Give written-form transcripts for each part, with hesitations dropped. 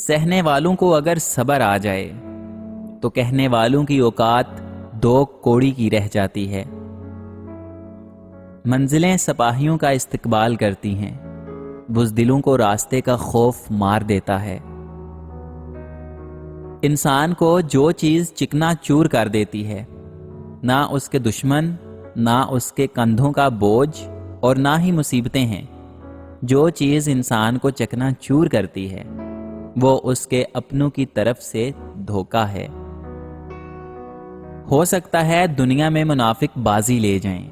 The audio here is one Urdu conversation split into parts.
سہنے والوں کو اگر صبر آ جائے تو کہنے والوں کی اوقات 2 کوڑی کی رہ جاتی ہے۔ منزلیں سپاہیوں کا استقبال کرتی ہیں، بزدلوں کو راستے کا خوف مار دیتا ہے۔ انسان کو جو چیز چکنا چور کر دیتی ہے، نہ اس کے دشمن، نہ اس کے کندھوں کا بوجھ اور نہ ہی مصیبتیں ہیں۔ جو چیز انسان کو چکنا چور کرتی ہے وہ اس کے اپنوں کی طرف سے دھوکہ ہے۔ ہو سکتا ہے دنیا میں منافق بازی لے جائیں،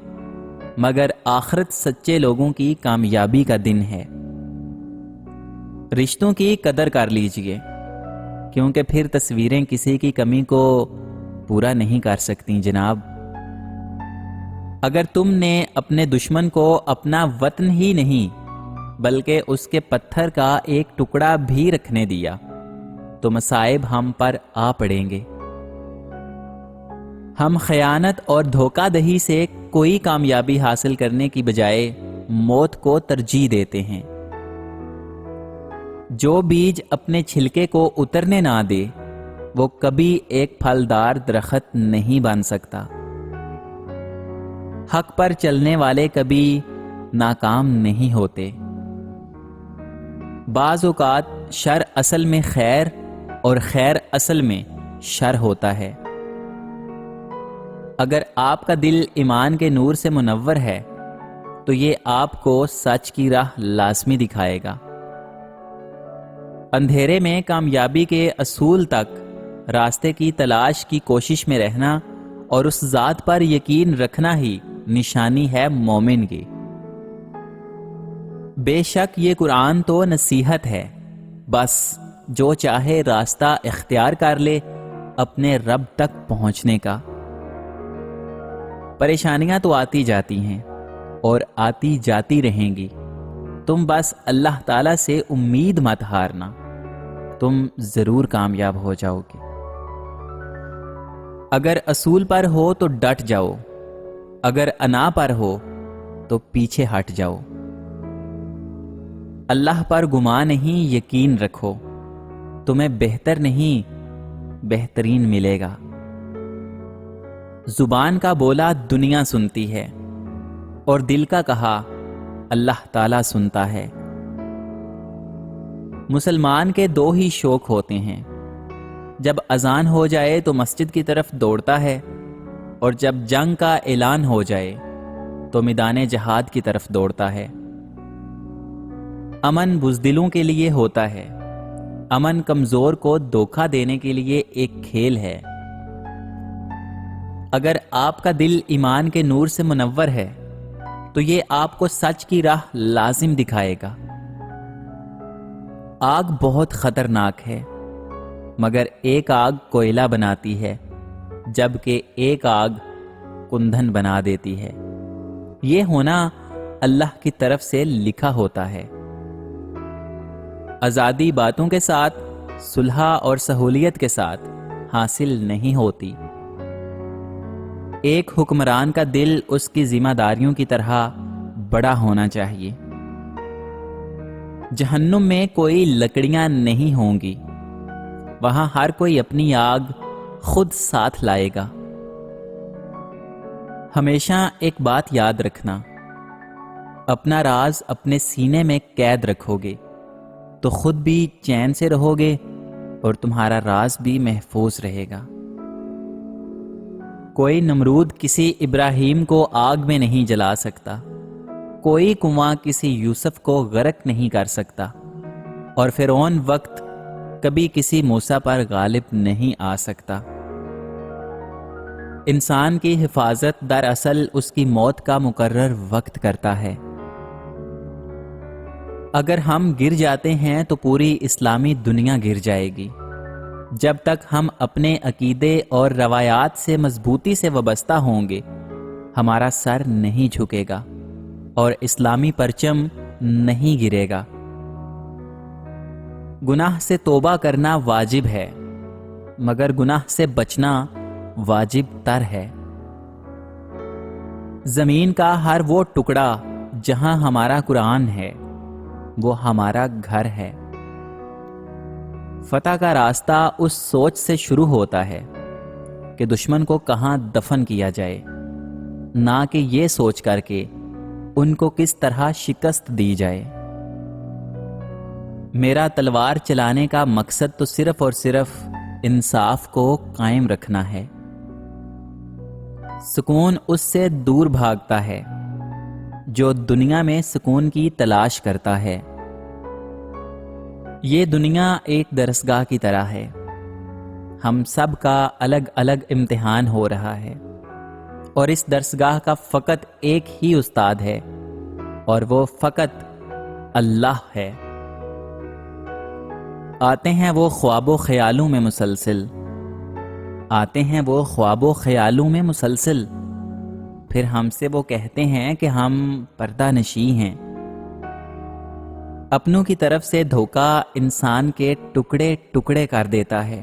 مگر آخرت سچے لوگوں کی کامیابی کا دن ہے۔ رشتوں کی قدر کر لیجئے، کیونکہ پھر تصویریں کسی کی کمی کو پورا نہیں کر سکتی جناب۔ اگر تم نے اپنے دشمن کو اپنا وطن ہی نہیں بلکہ اس کے پتھر کا ایک ٹکڑا بھی رکھنے دیا تو مصائب ہم پر آ پڑیں گے۔ ہم خیانت اور دھوکہ دہی سے کوئی کامیابی حاصل کرنے کی بجائے موت کو ترجیح دیتے ہیں۔ جو بیج اپنے چھلکے کو اترنے نہ دے وہ کبھی ایک پھلدار درخت نہیں بن سکتا۔ حق پر چلنے والے کبھی ناکام نہیں ہوتے۔ بعض اوقات شر اصل میں خیر اور خیر اصل میں شر ہوتا ہے۔ اگر آپ کا دل ایمان کے نور سے منور ہے تو یہ آپ کو سچ کی راہ لازمی دکھائے گا۔ اندھیرے میں کامیابی کے اصول تک راستے کی تلاش کی کوشش میں رہنا اور اس ذات پر یقین رکھنا ہی نشانی ہے مومن کی۔ بے شک یہ قرآن تو نصیحت ہے، بس جو چاہے راستہ اختیار کر لے اپنے رب تک پہنچنے کا۔ پریشانیاں تو آتی جاتی ہیں اور آتی جاتی رہیں گی، تم بس اللہ تعالیٰ سے امید مت ہارنا، تم ضرور کامیاب ہو جاؤ گے۔ اگر اصول پر ہو تو ڈٹ جاؤ، اگر انا پر ہو تو پیچھے ہٹ جاؤ۔ اللہ پر گمان نہیں یقین رکھو، تمہیں بہتر نہیں بہترین ملے گا۔ زبان کا بولا دنیا سنتی ہے اور دل کا کہا اللہ تعالیٰ سنتا ہے۔ مسلمان کے 2 ہی شوق ہوتے ہیں، جب اذان ہو جائے تو مسجد کی طرف دوڑتا ہے، اور جب جنگ کا اعلان ہو جائے تو میدان جہاد کی طرف دوڑتا ہے۔ امن بزدلوں کے لیے ہوتا ہے، امن کمزور کو دھوکہ دینے کے لیے ایک کھیل ہے۔ اگر آپ کا دل ایمان کے نور سے منور ہے تو یہ آپ کو سچ کی راہ لازم دکھائے گا۔ آگ بہت خطرناک ہے، مگر ایک آگ کوئلہ بناتی ہے جبکہ ایک آگ کندھن بنا دیتی ہے۔ یہ ہونا اللہ کی طرف سے لکھا ہوتا ہے۔ آزادی باتوں کے ساتھ، صلح اور سہولیت کے ساتھ حاصل نہیں ہوتی۔ ایک حکمران کا دل اس کی ذمہ داریوں کی طرح بڑا ہونا چاہیے۔ جہنم میں کوئی لکڑیاں نہیں ہوں گی، وہاں ہر کوئی اپنی آگ خود ساتھ لائے گا۔ ہمیشہ ایک بات یاد رکھنا، اپنا راز اپنے سینے میں قید رکھو گے تو خود بھی چین سے رہو گے اور تمہارا راز بھی محفوظ رہے گا۔ کوئی نمرود کسی ابراہیم کو آگ میں نہیں جلا سکتا، کوئی کنواں کسی یوسف کو غرق نہیں کر سکتا، اور فرعون وقت کبھی کسی موسیٰ پر غالب نہیں آ سکتا۔ انسان کی حفاظت دراصل اس کی موت کا مقرر وقت کرتا ہے۔ اگر ہم گر جاتے ہیں تو پوری اسلامی دنیا گر جائے گی۔ جب تک ہم اپنے عقیدے اور روایات سے مضبوطی سے وابستہ ہوں گے، ہمارا سر نہیں جھکے گا اور اسلامی پرچم نہیں گرے گا۔ گناہ سے توبہ کرنا واجب ہے، مگر گناہ سے بچنا واجب تر ہے۔ زمین کا ہر وہ ٹکڑا جہاں ہمارا قرآن ہے وہ ہمارا گھر ہے۔ فتح کا راستہ اس سوچ سے شروع ہوتا ہے کہ دشمن کو کہاں دفن کیا جائے، نہ کہ یہ سوچ کر کے ان کو کس طرح شکست دی جائے۔ میرا تلوار چلانے کا مقصد تو صرف اور صرف انصاف کو قائم رکھنا ہے۔ سکون اس سے دور بھاگتا ہے جو دنیا میں سکون کی تلاش کرتا ہے۔ یہ دنیا ایک درسگاہ کی طرح ہے، ہم سب کا الگ الگ امتحان ہو رہا ہے، اور اس درسگاہ کا فقط ایک ہی استاد ہے، اور وہ فقط اللہ ہے۔ آتے ہیں وہ خواب و خیالوں میں مسلسل، آتے ہیں وہ خواب و خیالوں میں مسلسل، پھر ہم سے وہ کہتے ہیں کہ ہم پردہ نشیں ہیں۔ اپنوں کی طرف سے دھوکہ انسان کے ٹکڑے ٹکڑے کر دیتا ہے۔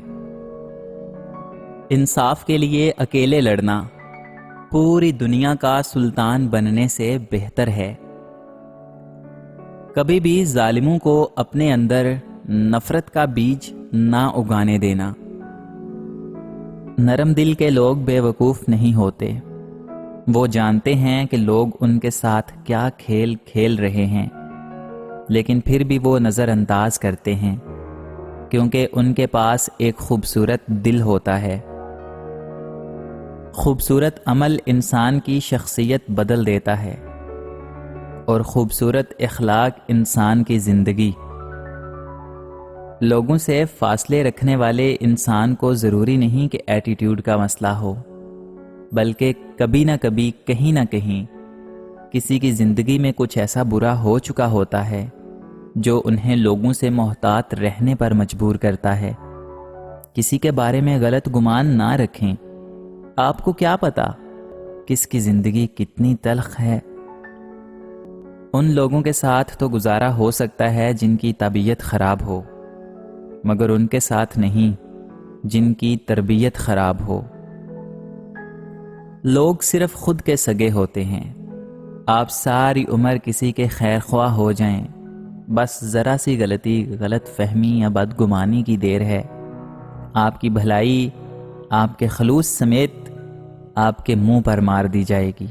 انصاف کے لیے اکیلے لڑنا پوری دنیا کا سلطان بننے سے بہتر ہے۔ کبھی بھی ظالموں کو اپنے اندر نفرت کا بیج نہ اگانے دینا۔ نرم دل کے لوگ بے وقوف نہیں ہوتے، وہ جانتے ہیں کہ لوگ ان کے ساتھ کیا کھیل کھیل رہے ہیں، لیکن پھر بھی وہ نظر انداز کرتے ہیں، کیونکہ ان کے پاس ایک خوبصورت دل ہوتا ہے۔ خوبصورت عمل انسان کی شخصیت بدل دیتا ہے، اور خوبصورت اخلاق انسان کی زندگی۔ لوگوں سے فاصلے رکھنے والے انسان کو ضروری نہیں کہ ایٹیٹیوڈ کا مسئلہ ہو، بلکہ کبھی نہ کبھی کہیں نہ کہیں کسی کی زندگی میں کچھ ایسا برا ہو چکا ہوتا ہے جو انہیں لوگوں سے محتاط رہنے پر مجبور کرتا ہے۔ کسی کے بارے میں غلط گمان نہ رکھیں، آپ کو کیا پتا کس کی زندگی کتنی تلخ ہے۔ ان لوگوں کے ساتھ تو گزارا ہو سکتا ہے جن کی طبیعت خراب ہو، مگر ان کے ساتھ نہیں جن کی تربیت خراب ہو۔ لوگ صرف خود کے سگے ہوتے ہیں۔ آپ ساری عمر کسی کے خیر خواہ ہو جائیں، بس ذرا سی غلطی، غلط فہمی یا بدگمانی کی دیر ہے، آپ کی بھلائی آپ کے خلوص سمیت آپ کے منہ پر مار دی جائے گی۔